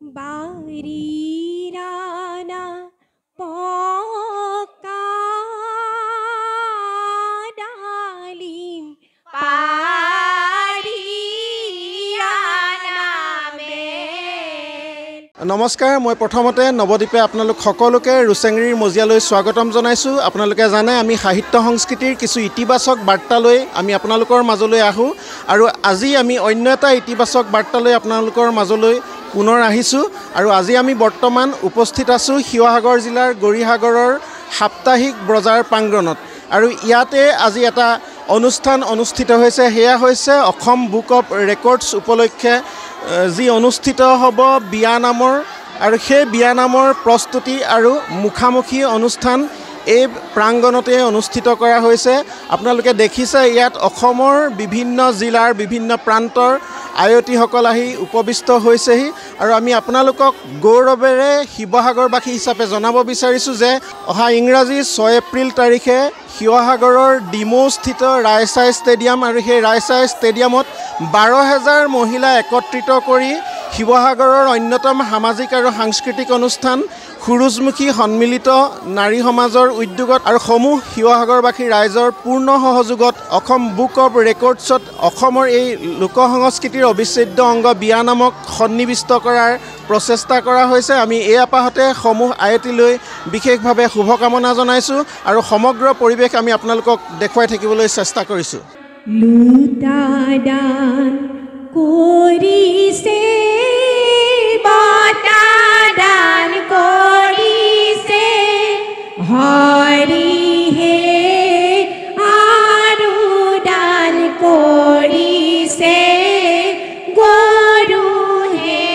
বাড়িৰানা পকাডালিম নমস্কাৰ মই প্ৰথমতে নৱদ্বীপে আপোনালোক সকলোকে ৰুচেংৰিৰ মজিয়ালৈ স্বাগতম জনাইছোঁ। আপোনালোকে জানে আমি সাহিত্য সংস্কৃতিৰ কিছু ইতিবাচক বাৰ্তা লৈ আমি আপোনালোকৰ মাজলৈ আহোঁ আৰু আজি আমি অন্য এটা ইতিবাচক বাৰ্তা লৈ আপোনালোকৰ মাজলৈ পুনৰ আহিছোঁ। আৰু আজি আমি বৰ্তমান উপস্থিত আছোঁ শিৱসাগৰ জিলাৰ গৌৰীসাগৰৰ সাপ্তাহিক বজাৰ প্ৰাংগণত আৰু ইয়াতে আজি এটা অনুষ্ঠান অনুষ্ঠিত হৈছে। সেয়া হৈছে অসম বুক অফ ৰেকৰ্ডছ উপলক্ষে যি অনুষ্ঠিত হ'ব বিয়ানামৰ আৰু সেই বিয়ানামৰ প্ৰস্তুতি আৰু মুখামুখি অনুষ্ঠান এই প্ৰাংগণতে অনুষ্ঠিত কৰা হৈছে। আপোনালোকে দেখিছে ইয়াত অসমৰ বিভিন্ন জিলাৰ বিভিন্ন প্ৰান্তৰ আয়তীসকল আহি উপবিষ্ট হৈছেহি আৰু আমি আপোনালোকক গৌৰৱেৰে শিৱসাগৰবাসী হিচাপে জনাব বিচাৰিছোঁ যে অহা ইংৰাজী 6 এপ্ৰিল তাৰিখে শিৱসাগৰৰ ডিমৌস্থিত ৰায়চাই ষ্টেডিয়াম আৰু সেই ৰায়চাই ষ্টেডিয়ামত 12,000 মহিলা একত্ৰিত কৰি শিৱসাগৰৰ অন্যতম সামাজিক আৰু সাংস্কৃতিক অনুষ্ঠান সুৰুজমুখী সন্মিলিত নাৰী সমাজৰ উদ্যোগত আৰু সমূহ শিৱসাগৰবাসী ৰাইজৰ পূৰ্ণ সহযোগত অসম বুক অফ ৰেকৰ্ডছত অসমৰ এই লোক সংস্কৃতিৰ অবিচ্ছেদ্য অংগ বিয়ানামক সন্নিৱিষ্ট কৰাৰ প্ৰচেষ্টা কৰা হৈছে। আমি এই আপাহতে সমূহ আয়তী লৈ বিশেষভাৱে শুভকামনা জনাইছোঁ আৰু সমগ্ৰ পৰিৱেশ আমি আপোনালোকক দেখুৱাই থাকিবলৈ চেষ্টা কৰিছোঁ। লুটাদান কৰিছে বাটাদান কৰিছে হৰিহে আৰু দান কৰিছে গৰুহে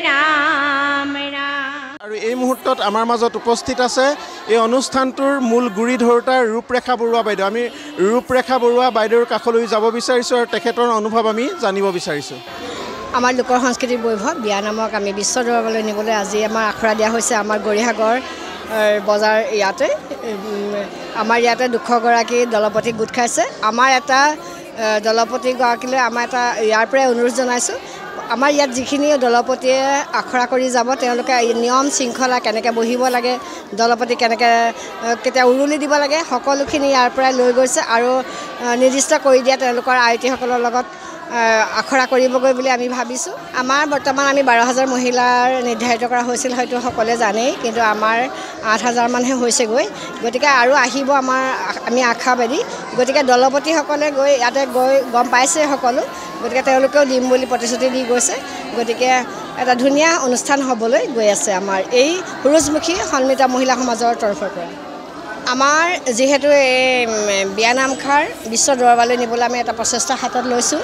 ৰাম ৰাম। আৰু এই মুহূৰ্তত আমাৰ মাজত উপস্থিত আছে এই অনুষ্ঠানটোৰ মূল গুৰি ধৰোঁতা ৰূপৰেখা বৰুৱা বাইদেউ। আমি ৰূপৰেখা বৰুৱা বাইদেউৰ কাষলৈ যাব বিচাৰিছোঁ আৰু তেখেতৰ অনুভৱ আমি জানিব বিচাৰিছোঁ। আমাৰ লোকৰ সংস্কৃতিৰ বৈভৱ বিয়ানামক আমি বিশ্ব দৰবাৰলৈ নিবলৈ আজি আমাৰ আখৰা দিয়া হৈছে আমাৰ গৌৰীসাগৰ বজাৰ ইয়াতে। আমাৰ ইয়াতে 200গৰাকী দলপতি গোট খাইছে। আমাৰ এটা দলপতিগৰাকীলৈ আমাৰ এটা ইয়াৰ পৰাই অনুৰোধ জনাইছোঁ, আমাৰ ইয়াত যিখিনি দলপতিয়ে আখৰা কৰি যাব তেওঁলোকে নিয়ম শৃংখলা কেনেকৈ বহিব লাগে, দলপতি কেনেকৈ কেতিয়া উৰুলি দিব লাগে, সকলোখিনি ইয়াৰ পৰাই লৈ গৈছে আৰু নিৰ্দিষ্ট কৰি দিয়া তেওঁলোকৰ আয়তীসকলৰ লগত আখৰা কৰিবগৈ বুলি আমি ভাবিছোঁ। আমাৰ বৰ্তমান আমি 12,000 মহিলাৰ নিৰ্ধাৰিত কৰা হৈছিল, হয়তো সকলোৱে জানেই, কিন্তু আমাৰ 8,000 মানহে হৈছেগৈ। গতিকে আৰু আহিব আমি আশাবাদী। গতিকে দলপতিসকলে গৈ ইয়াতে গৈ গম পাইছে সকলো, গতিকে তেওঁলোকেও দিম বুলি প্ৰতিশ্ৰুতি দি গৈছে। গতিকে এটা ধুনীয়া অনুষ্ঠান হ'বলৈ গৈ আছে আমাৰ এই সুৰুজমুখী সন্মিলিত মহিলা সমাজৰ তৰফৰ পৰা। আমাৰ যিহেতু এই বিয়ানামখাৰ বিশ্ব দৰবাৰলৈ নিবলৈ আমি এটা প্ৰচেষ্টা হাতত লৈছোঁ,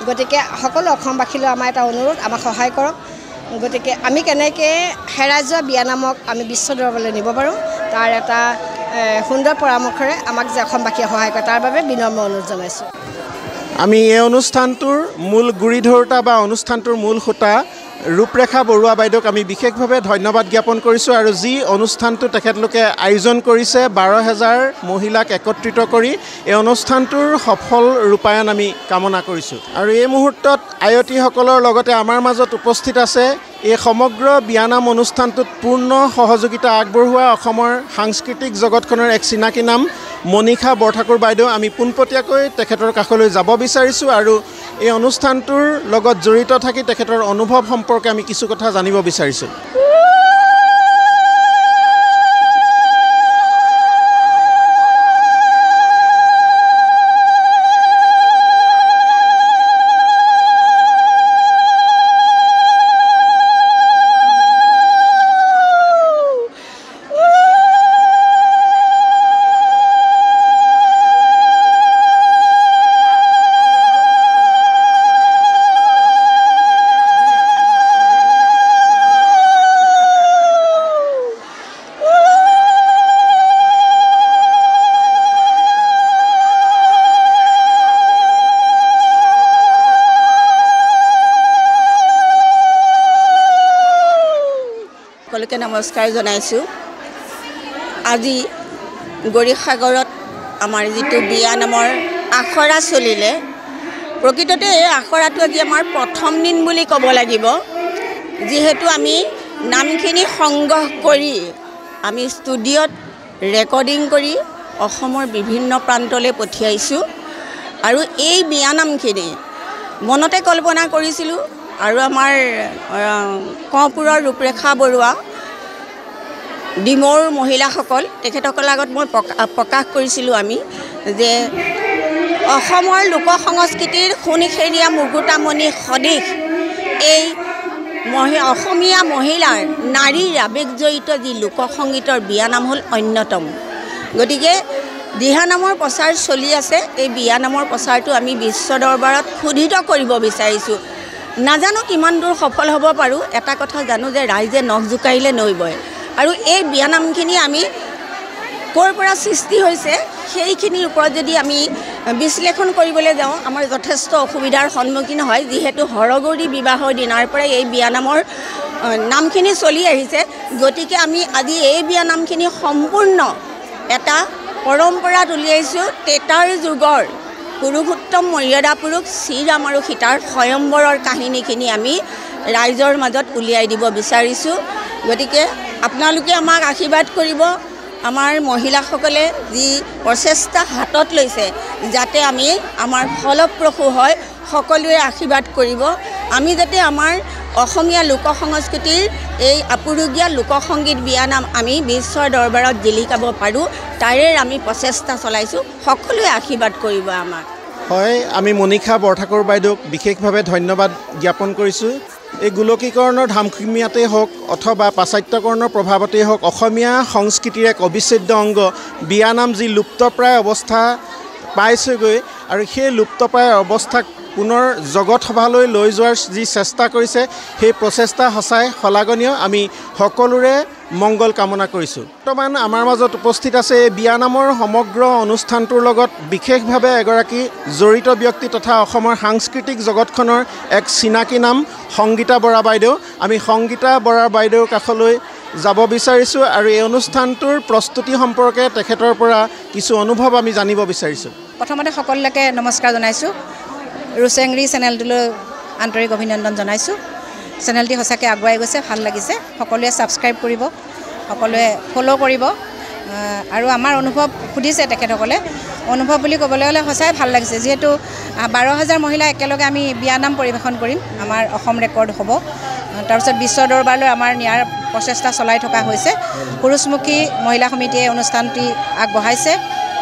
গতিকে সকলো অসমবাসীলৈ আমাৰ এটা অনুৰোধ, আমাক সহায় কৰক। গতিকে আমি কেনেকৈ হেৰাই যোৱা বিয়ানামক আমি বিশ্ব দৰবাৰলৈ নিব পাৰোঁ তাৰ এটা সুন্দৰ পৰামৰ্শৰে আমাক যে অসমবাসীয়ে সহায় কৰে তাৰ বাবে বিনম্ৰ অনুৰোধ জনাইছোঁ। আমি এই অনুষ্ঠানটোৰ মূল গুৰি ধৰোঁতা বা অনুষ্ঠানটোৰ মূল হোতা ৰূপৰেখা বৰুৱা বাইদেউক আমি বিশেষভাৱে ধন্যবাদ জ্ঞাপন কৰিছোঁ আৰু যি অনুষ্ঠানটো তেখেতলোকে আয়োজন কৰিছে 12,000 মহিলাক একত্ৰিত কৰি এই অনুষ্ঠানটোৰ সফল ৰূপায়ণ আমি কামনা কৰিছোঁ। আৰু এই মুহূৰ্তত আয়তীসকলৰ লগতে আমাৰ মাজত উপস্থিত আছে এই সমগ্ৰ বিয়ানাম অনুষ্ঠানটোত পূৰ্ণ সহযোগিতা আগবঢ়োৱা অসমৰ সাংস্কৃতিক জগতখনৰ এক চিনাকি নাম মণিষা বৰঠাকুৰ বাইদেউ। আমি পোনপটীয়াকৈ তেখেতৰ কাষলৈ যাব বিচাৰিছোঁ আৰু এই অনুষ্ঠানটোৰ লগত জড়িত থাকি তেখেতৰ অনুভৱ সম্পৰ্কে আমি কিছু কথা জানিব বিচাৰিছোঁ। সকলোকে নমস্কাৰ জনাইছোঁ। আজি গৌৰীসাগৰত আমাৰ যিটো বিয়ানামৰ আখৰা চলিলে, প্ৰকৃততে এই আখৰাটো আজি আমাৰ প্ৰথম দিন বুলি ক'ব লাগিব। যিহেতু আমি নামখিনি সংগ্ৰহ কৰি আমি ষ্টুডিঅ'ত ৰেকৰ্ডিং কৰি অসমৰ বিভিন্ন প্ৰান্তলৈ পঠিয়াইছোঁ আৰু এই বিয়ানামখিনি মনতে কল্পনা কৰিছিলোঁ আৰু আমাৰ কঁপুৰৰ ৰূপৰেখা বৰুৱা ডিমৌৰ মহিলাসকল তেখেতসকলৰ আগত মই প্ৰকাশ কৰিছিলোঁ আমি যে অসমৰ লোক সংস্কৃতিৰ সোণখেৰীয়া মুকুতামণি সদৃশ এই অসমীয়া মহিলাৰ নাৰীৰ আৱেগজড়িত যি লোকসংগীতৰ বিয়ানাম হ'ল অন্যতম। গতিকে দিহানামৰ প্ৰচাৰ চলি আছে। এই বিয়ানামৰ প্ৰচাৰটো আমি বিশ্ব দৰবাৰত শুদ্ধিত কৰিব বিচাৰিছোঁ। নাজানো কিমান দূৰ সফল হ'ব পাৰোঁ। এটা কথা জানো যে ৰাইজে নখ জোকাৰিলে নৈ বয় আৰু এই বিয়ানামখিনি আমি ক'ৰ পৰা সৃষ্টি হৈছে সেইখিনিৰ ওপৰত যদি আমি বিশ্লেষণ কৰিবলৈ যাওঁ আমাৰ যথেষ্ট অসুবিধাৰ সন্মুখীন হয়। যিহেতু হৰগৌৰী বিবাহৰ দিনাৰ পৰাই এই বিয়ানামৰ নামখিনি চলি আহিছে। গতিকে আমি আজি এই বিয়ানামখিনি সম্পূৰ্ণ এটা পৰম্পৰাত উলিয়াইছোঁ। তেতাৰ যুগৰ পুৰুষোত্তম মৰ্যাদা পুৰুষ শ্ৰীৰাম আৰু সীতাৰ স্বয়ম্বৰৰ কাহিনীখিনি আমি ৰাইজৰ মাজত উলিয়াই দিব বিচাৰিছোঁ। গতিকে আপোনালোকে আমাক আশীৰ্বাদ কৰিব। আমাৰ মহিলাসকলে যি প্ৰচেষ্টা হাতত লৈছে যাতে আমাৰ ফলপ্ৰসূ হয় সকলোৱে আশীৰ্বাদ কৰিব। আমি যাতে আমাৰ অসমীয়া লোক সংস্কৃতিৰ এই আপুৰুগীয়া লোকসংগীত বিয়ানাম আমি বিশ্বৰ দৰবাৰত জিলিকাব পাৰোঁ তাৰে আমি প্ৰচেষ্টা চলাইছোঁ। সকলোৱে আশীৰ্বাদ কৰিব আমাক। হয়, আমি মণিষা বৰঠাকুৰ বাইদেউক বিশেষভাৱে ধন্যবাদ জ্ঞাপন কৰিছোঁ। এই গোলকীকৰণৰ ধামখুমীয়াতেই হওক অথবা পাশ্চাত্যকৰণৰ প্ৰভাৱতেই হওক অসমীয়া সংস্কৃতিৰ এক অবিচ্ছেদ্য অংগ বিয়ানাম যি লুপ্তপ্ৰায় অৱস্থা পাইছেগৈ আৰু সেই লুপ্তপ্ৰায় অৱস্থাক পুনৰ জগত সভালৈ লৈ যোৱাৰ যি চেষ্টা কৰিছে সেই প্ৰচেষ্টা সঁচাই শলাগনীয়। আমি সকলোৰে মংগল কামনা কৰিছোঁ। বৰ্তমান আমাৰ মাজত উপস্থিত আছে এই বিয়ানামৰ সমগ্ৰ অনুষ্ঠানটোৰ লগত বিশেষভাৱে এগৰাকী জড়িত ব্যক্তি তথা অসমৰ সাংস্কৃতিক জগতখনৰ এক চিনাকি নাম সংগীতা বৰা বাইদেউ। আমি সংগীতা বৰা বাইদেউৰ কাষলৈ যাব বিচাৰিছোঁ আৰু এই অনুষ্ঠানটোৰ প্ৰস্তুতি সম্পৰ্কে তেখেতৰ পৰা কিছু অনুভৱ আমি জানিব বিচাৰিছোঁ। প্ৰথমতে সকলোকে নমস্কাৰ জনাইছোঁ। ৰুচেংৰি চেনেলটোলৈ আন্তৰিক অভিনন্দন জনাইছোঁ। চেনেলটি সঁচাকৈ আগুৱাই গৈছে, ভাল লাগিছে। সকলোৱে ছাবস্ক্ৰাইব কৰিব, সকলোৱে ফ'ল' কৰিব আৰু আমাৰ অনুভৱ সুধিছে তেখেতসকলে। অনুভৱ বুলি ক'বলৈ হ'লে সঁচাই ভাল লাগিছে। যিহেতু 12,000 মহিলা একেলগে আমি বিয়ানাম পৰিৱেশন কৰিম, আমাৰ অসম ৰেকৰ্ড হ'ব। তাৰপিছত বিশ্ব দৰবাৰলৈ আমাৰ নিয়াৰ প্ৰচেষ্টা চলাই থকা হৈছে। পুৰুষমুখী মহিলা সমিতিয়ে অনুষ্ঠানটি আগবঢ়াইছে।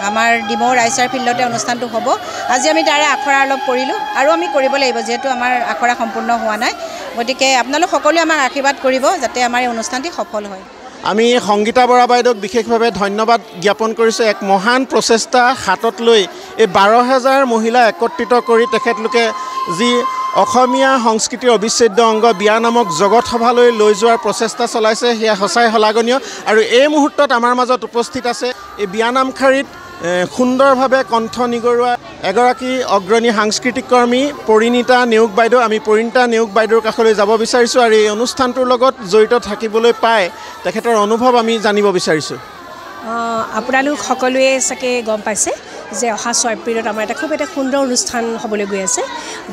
আমাৰ ডিমৌ ৰাইচাৰ ফিল্ডতে অনুষ্ঠানটো হ'ব। আজি আমি তাৰে আখৰা অলপ কৰিলোঁ আৰু আমি কৰিব লাগিব যিহেতু আমাৰ আখৰা সম্পূৰ্ণ হোৱা নাই। গতিকে আপোনালোক সকলোৱে আমাক আশীৰ্বাদ কৰিব যাতে আমাৰ এই অনুষ্ঠানটি সফল হয়। আমি সংগীতা বৰা বাইদেউক বিশেষভাৱে ধন্যবাদ জ্ঞাপন কৰিছোঁ। এক মহান প্ৰচেষ্টা হাতত লৈ এই 12,000 মহিলা একত্ৰিত কৰি তেখেতলোকে যি অসমীয়া সংস্কৃতিৰ অবিচ্ছেদ্য অংগ বিয়ানামক জগত সভালৈ লৈ যোৱাৰ প্ৰচেষ্টা চলাইছে সেয়া সঁচাই শলাগনীয়। আৰু এই মুহূৰ্তত আমাৰ মাজত উপস্থিত আছে এই বিয়ানামশাৰীত সুন্দৰভাৱে কণ্ঠ নিগৰুৱা এগৰাকী অগ্ৰণী সাংস্কৃতিক কৰ্মী পৰিণীতা নেওগ বাইদেউ। আমি পৰিণীতা নেওগ বাইদেউৰ কাষলৈ যাব বিচাৰিছোঁ আৰু এই অনুষ্ঠানটোৰ লগত জড়িত থাকিবলৈ পাই তেখেতৰ অনুভৱ আমি জানিব বিচাৰিছোঁ। আপোনালোক সকলোৱে চাগে গম পাইছে যে অহা 6 এপ্ৰিলত আমাৰ খুব এটা সুন্দৰ অনুষ্ঠান হ'বলৈ গৈ আছে।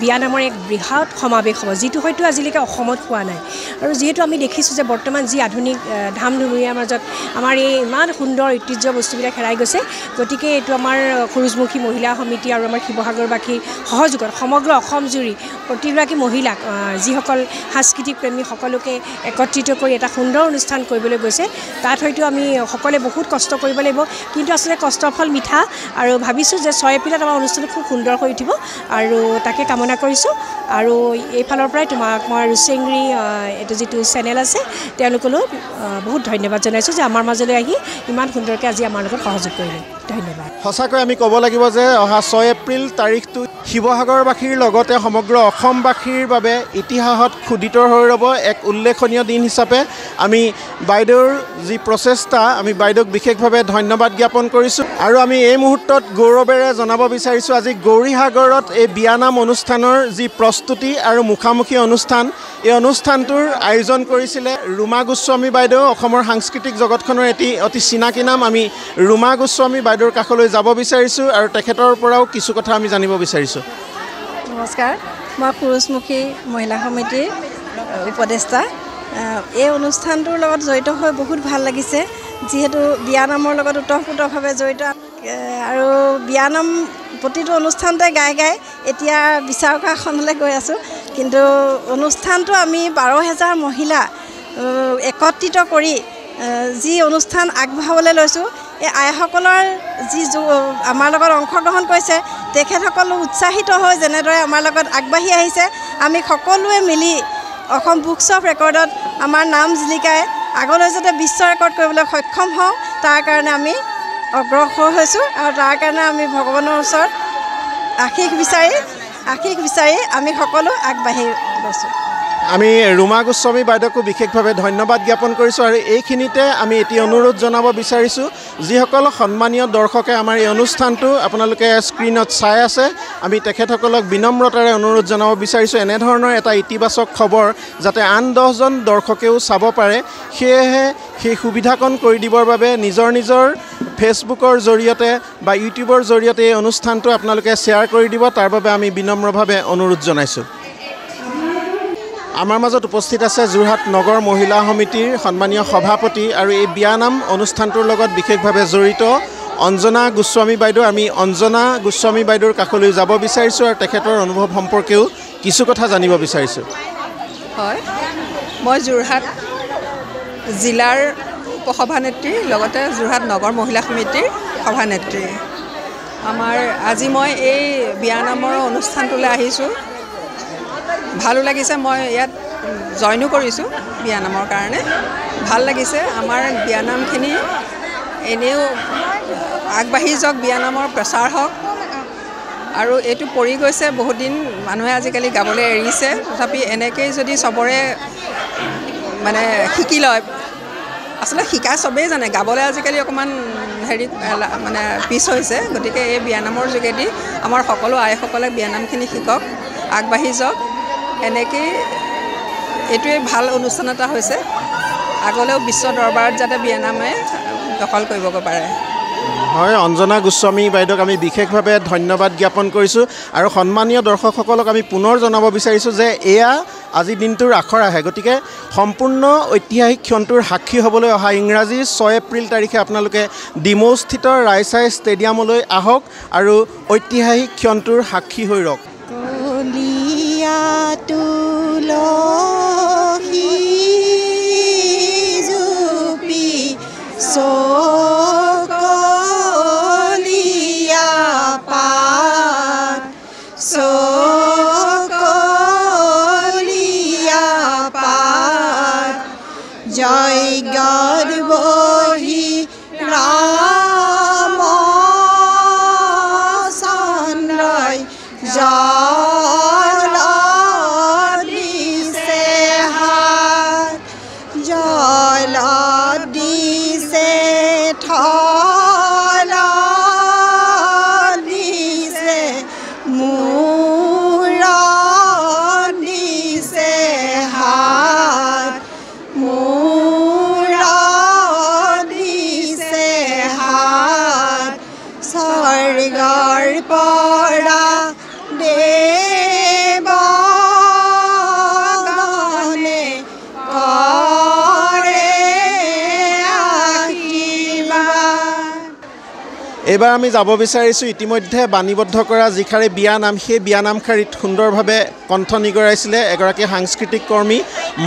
বিয়ানামৰ এক বৃহৎ সমাৱেশ হ'ব যিটো হয়তো আজিলৈকে অসমত হোৱা নাই। আৰু যিহেতু আমি দেখিছোঁ যে বৰ্তমান যি আধুনিক ধাম ধুমুৰীয়াৰ মাজত আমাৰ এই ইমান সুন্দৰ ঐতিহ্য বস্তুবিলাক হেৰাই গৈছে। গতিকে এইটো আমাৰ পুৰুষমুখী মহিলা সমিতি আৰু আমাৰ শিৱসাগৰবাসীৰ সহযোগত সমগ্ৰ অসম জুৰি প্ৰতিগৰাকী মহিলাক যিসকল সাংস্কৃতিক প্ৰেমী সকলোকে একত্ৰিত কৰি এটা সুন্দৰ অনুষ্ঠান কৰিবলৈ গৈছে। তাত হয়তো আমি সকলোৱে বহুত কষ্ট কৰিব লাগিব, কিন্তু আচলতে কষ্টৰ ফল মিঠা। আৰু ভাবিছোঁ যে 6 এপ্ৰিলত আমাৰ অনুষ্ঠানটো খুব সুন্দৰ হৈ উঠিব আৰু তাকে কামনা কৰিছোঁ। আৰু এইফালৰ পৰাই তোমাক মই ৰুচেংৰি এইটো যিটো চেনেল আছে তেওঁলোকলৈ বহুত ধন্যবাদ জনাইছোঁ যে আমাৰ মাজলৈ আহি ইমান সুন্দৰকৈ আজি আমাৰ লগত সহযোগ কৰিলে। ধন্যবাদ। সঁচাকৈ আমি ক'ব লাগিব যে অহা 6 এপ্ৰিল তাৰিখটো শিৱসাগৰবাসীৰ লগতে সমগ্ৰ অসমবাসীৰ বাবে ইতিহাসত খোদিত হৈ ৰ'ব এক উল্লেখনীয় দিন হিচাপে। আমি বাইদেউৰ যি প্ৰচেষ্টা আমি বাইদেউক বিশেষভাৱে ধন্যবাদ জ্ঞাপন কৰিছোঁ। আৰু আমি এই মুহূৰ্তত গৌৰৱেৰে জনাব বিচাৰিছোঁ আজি গৌৰীসাগৰত এই বিয়ানাম অনুষ্ঠানৰ যি প্ৰস্তুতি আৰু মুখামুখি অনুষ্ঠান এই অনুষ্ঠানটোৰ আয়োজন কৰিছিলে ৰুমা গোস্বামী বাইদেউ। অসমৰ সাংস্কৃতিক জগতখনৰ এটি অতি চিনাকি নাম। আমি ৰুমা গোস্বামী বাইদেউৰ কাষলৈ যাব বিচাৰিছোঁ আৰু তেখেতৰ পৰাও কিছু কথা আমি জানিব বিচাৰিছোঁ। নমস্কাৰ, মই পুৰুষমুখী মহিলা সমিতিৰ উপদেষ্টা এই অনুষ্ঠানটোৰ লগত জড়িত হৈ বহুত ভাল লাগিছে যিহেতু বিয়ানামৰ লগত ওতঃপ্ৰোতভাৱে জড়িত আৰু বিয়ানাম প্ৰতিটো অনুষ্ঠানতে গাই এতিয়া বিচাৰকাখনলৈ গৈ আছোঁ কিন্তু অনুষ্ঠানটো আমি 12,000 মহিলা একত্ৰিত কৰি যি অনুষ্ঠান আগবঢ়াবলৈ লৈছোঁ এই আইসকলৰ যি আমাৰ লগত অংশগ্ৰহণ কৰিছে তেখেতসকলো উৎসাহিত হৈ যেনেদৰে আমাৰ লগত আগবাঢ়ি আহিছে আমি সকলোৱে মিলি অসম বুকছ অফ ৰেকৰ্ডত আমাৰ নাম জিলিকাই আগলৈ যাতে বিশ্ব ৰেকৰ্ড কৰিবলৈ সক্ষম হওঁ তাৰ কাৰণে আমি অগ্ৰসৰ হৈছোঁ আৰু তাৰ কাৰণে আমি ভগৱানৰ ওচৰত আশীষ বিচাৰি আমি সকলো আগবাঢ়ি গৈছোঁ আমি ৰুমা গোস্বামী বাইদেউকো বিশেষভাৱে ধন্যবাদ জ্ঞাপন কৰিছোঁ আৰু এইখিনিতে আমি এটি অনুৰোধ জনাব বিচাৰিছোঁ যিসকল সন্মানীয় দৰ্শকে আমাৰ এই অনুষ্ঠানটো আপোনালোকে স্ক্ৰীণত চাই আছে আমি তেখেতসকলক বিনম্ৰতাৰে অনুৰোধ জনাব বিচাৰিছোঁ এনেধৰণৰ এটা ইতিবাচক খবৰ যাতে আন 10জন দৰ্শকেও চাব পাৰে সেয়েহে সেই সুবিধাকণ কৰি দিবৰ বাবে নিজৰ ফেচবুকৰ জৰিয়তে বা ইউটিউবৰ জৰিয়তে এই অনুষ্ঠানটো আপোনালোকে শ্বেয়াৰ কৰি দিব তাৰ বাবে আমি বিনম্ৰভাৱে অনুৰোধ জনাইছোঁ আমাৰ মাজত উপস্থিত আছে যোৰহাট নগৰ মহিলা সমিতিৰ সন্মানীয় সভাপতি আৰু এই বিয়ানাম অনুষ্ঠানটোৰ লগত বিশেষভাৱে জড়িত অঞ্জনা গোস্বামী বাইদেউ আমি অঞ্জনা গোস্বামী বাইদেউৰ কাষলৈ যাব বিচাৰিছোঁ আৰু তেখেতৰ অনুভৱ সম্পৰ্কেও কিছু কথা জানিব বিচাৰিছোঁ হয় মই যোৰহাট জিলাৰ উপসভানেত্ৰী লগতে যোৰহাট নগৰ মহিলা সমিতিৰ সভানেত্ৰী আমাৰ আজি মই এই বিয়ানামৰ অনুষ্ঠানটোলৈ আহিছোঁ ভালো লাগিছে মই ইয়াত জইনো কৰিছোঁ বিয়ানামৰ কাৰণে ভাল লাগিছে আমাৰ বিয়ানামখিনি এনেও আগবাঢ়ি যাওক বিয়ানামৰ প্ৰচাৰ হওক আৰু এইটো পৰি গৈছে বহুত দিন মানুহে আজিকালি গাবলৈ এৰিছে তথাপি এনেকৈ যদি চবৰে মানে শিকি লয় আচলতে শিকা চবেই জানে গাবলৈ আজিকালি অকণমান হেৰি মানে পিছ হৈছে গতিকে এই বিয়ানামৰ যোগেদি আমাৰ সকলো আইসকলে বিয়ানামখিনি শিকক আগবাঢ়ি যাওক এনেকৈ এইটোৱে ভাল অনুষ্ঠান এটা হৈছে আগলৈও বিশ্ব দৰবাৰত যাতে বিয়ানামে দখল কৰিবগৈ পাৰে হয় অঞ্জনা গোস্বামী বাইদেউক আমি বিশেষভাৱে ধন্যবাদ জ্ঞাপন কৰিছোঁ আৰু সন্মানীয় দৰ্শকসকলক আমি পুনৰ জনাব বিচাৰিছোঁ যে এয়া আজি দিনটোৰ আখৰাহে গতিকে সম্পূৰ্ণ ঐতিহাসিক ক্ষণটোৰ সাক্ষী হ'বলৈ অহা ইংৰাজী 6 এপ্ৰিল তাৰিখে আপোনালোকে ডিমৌস্থিত ৰাইচাই ষ্টেডিয়ামলৈ আহক আৰু ঐতিহাসিক ক্ষণটোৰ সাক্ষী হৈ ৰওক জয় গৰ্বহি ৰাম চন্দ্ৰয় জল দিছে হাত জল দিছে থল দিছে মূৰ দিছে হাত স্বৰ্গৰ পৰা দেৱগণে কৰে আশীৰ্বাদ এইবাৰ আমি যাব বিচাৰিছোঁ ইতিমধ্যে বাণীবদ্ধ কৰা যিষাৰে বিয়ানাম সেই বিয়ানামশাৰীত সুন্দৰভাৱে কণ্ঠ নিগৰাইছিলে এগৰাকী সাংস্কৃতিক কৰ্মী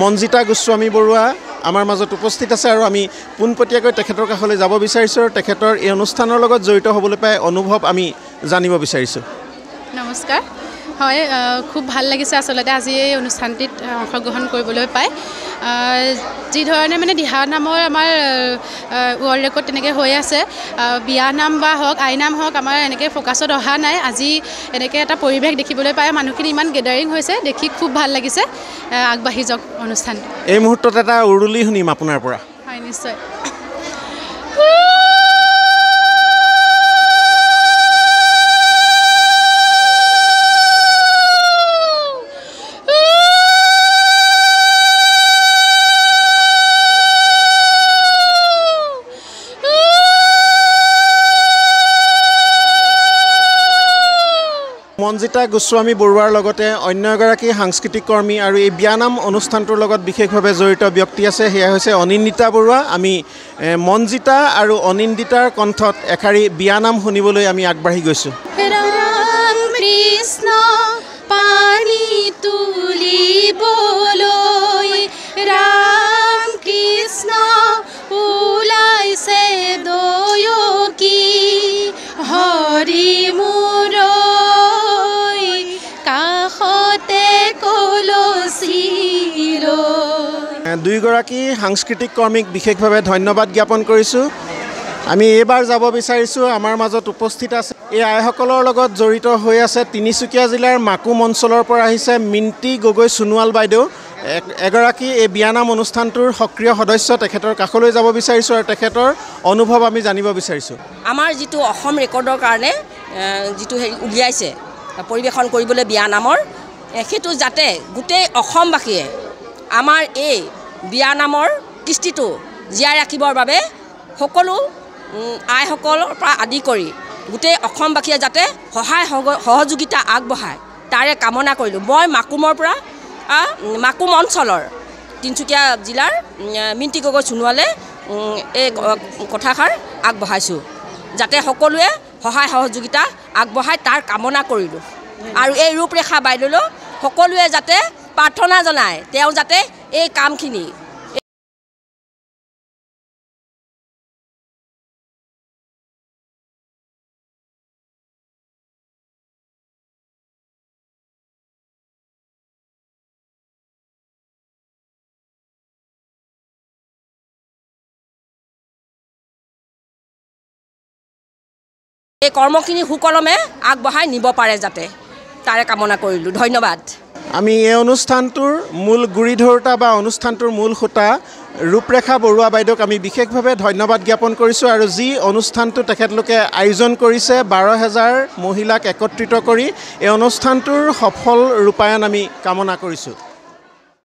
মঞ্জিতা গোস্বামী বৰুৱা আমাৰ মাজত উপস্থিত আছে আৰু আমি পোনপটীয়াকৈ তেখেতৰ কাষলৈ যাব বিচাৰিছোঁ আৰু তেখেতৰ এই অনুষ্ঠানৰ লগত জড়িত হ'বলৈ পাই অনুভৱ আমি জানিব বিচাৰিছোঁ নমস্কাৰ হয় খুব ভাল লাগিছে আচলতে আজি এই অনুষ্ঠানটিত অংশগ্ৰহণ কৰিবলৈ পাই যি ধৰণে মানে দিহানামৰ আমাৰ ৱৰ্ল্ড ৰেকৰ্ড তেনেকৈ হৈ আছে বিয়ানাম বা হওক আইনাম হওক আমাৰ এনেকৈ ফ'কাছত অহা নাই আজি এনেকৈ এটা পৰিৱেশ দেখিবলৈ পাই মানুহখিনি ইমান গেডাৰিং হৈছে দেখি খুব ভাল লাগিছে আগবাঢ়ি যাওক অনুষ্ঠানটো এই মুহূৰ্তত এটা উৰুলি শুনিম আপোনাৰ পৰা হয় নিশ্চয় মনজিতা গোস্বামী বৰুৱাৰ লগতে অন্য এগৰাকী সাংস্কৃতিক কৰ্মী আৰু এই বিয়ানাম অনুষ্ঠানটোৰ লগত বিশেষভাৱে জড়িত ব্যক্তি আছে সেয়া হৈছে অনিন্দিতা বৰুৱা আমি মনজিতা আৰু অনিন্দিতাৰ কণ্ঠত এখাৰী বিয়ানাম শুনিবলৈ আমি আগবাঢ়ি গৈছোঁ ৰাম কৃষ্ণ পানী তুলিবলৈ ৰাম কৃষ্ণ ওলাইছে দয়কি হৰি মোৰ কাষতে কলচি লৈ দুইগৰাকী সাংস্কৃতিক কৰ্মীক বিশেষভাৱে ধন্যবাদ জ্ঞাপন কৰিছোঁ আমি এইবাৰ যাব বিচাৰিছোঁ আমাৰ মাজত উপস্থিত আছে এই আইসকলৰ লগত জড়িত হৈ আছে তিনিচুকীয়া জিলাৰ মাকুম অঞ্চলৰ পৰা আহিছে মিন্টি গগৈ সোণোৱাল বাইদেউ এগৰাকী এই বিয়ানাম অনুষ্ঠানটোৰ সক্ৰিয় সদস্য তেখেতৰ কাষলৈ যাব বিচাৰিছোঁ আৰু তেখেতৰ অনুভৱ আমি জানিব বিচাৰিছোঁ আমাৰ যিটো অসম ৰেকৰ্ডৰ কাৰণে যিটো উলিয়াইছে পৰিৱেশন কৰিবলৈ বিয়ানামৰ সেইটো যাতে গোটেই অসমবাসীয়ে আমাৰ এই বিয়ানামৰ কৃষ্টিটো জীয়াই ৰাখিবৰ বাবে সকলো আইসকলৰ পৰা আদি কৰি গোটেই অসমবাসীয়ে যাতে সহায় সহযোগিতা আগবঢ়ায় তাৰে কামনা কৰিলোঁ মই মাকুমৰ পৰা মাকুম অঞ্চলৰ তিনিচুকীয়া জিলাৰ মিন্টি গগৈ সোণোৱালে এই কথাষাৰ আগবঢ়াইছোঁ যাতে সকলোৱে সহায় সহযোগিতা আগবঢ়ায় তাৰ কামনা কৰিলোঁ আৰু এই ৰূপৰেখা বাইদেউলৈ সকলোৱে যাতে প্ৰাৰ্থনা জনায় তেওঁ যাতে এই কামখিনি এই কৰ্মখিনি সুকলমে আগবঢ়াই নিব পাৰে যাতে তাৰে কামনা কৰিলোঁ ধন্যবাদ আমি এই অনুষ্ঠানটোৰ মূল গুৰি ধৰোঁতা বা অনুষ্ঠানটোৰ মূল খুঁটা ৰূপৰেখা বৰুৱা বাইদেউক আমি বিশেষভাৱে ধন্যবাদ জ্ঞাপন কৰিছোঁ আৰু যি অনুষ্ঠানটো তেখেতলোকে আয়োজন কৰিছে 12,000 মহিলাক একত্ৰিত কৰি এই অনুষ্ঠানটোৰ সফল ৰূপায়ণ আমি কামনা কৰিছোঁ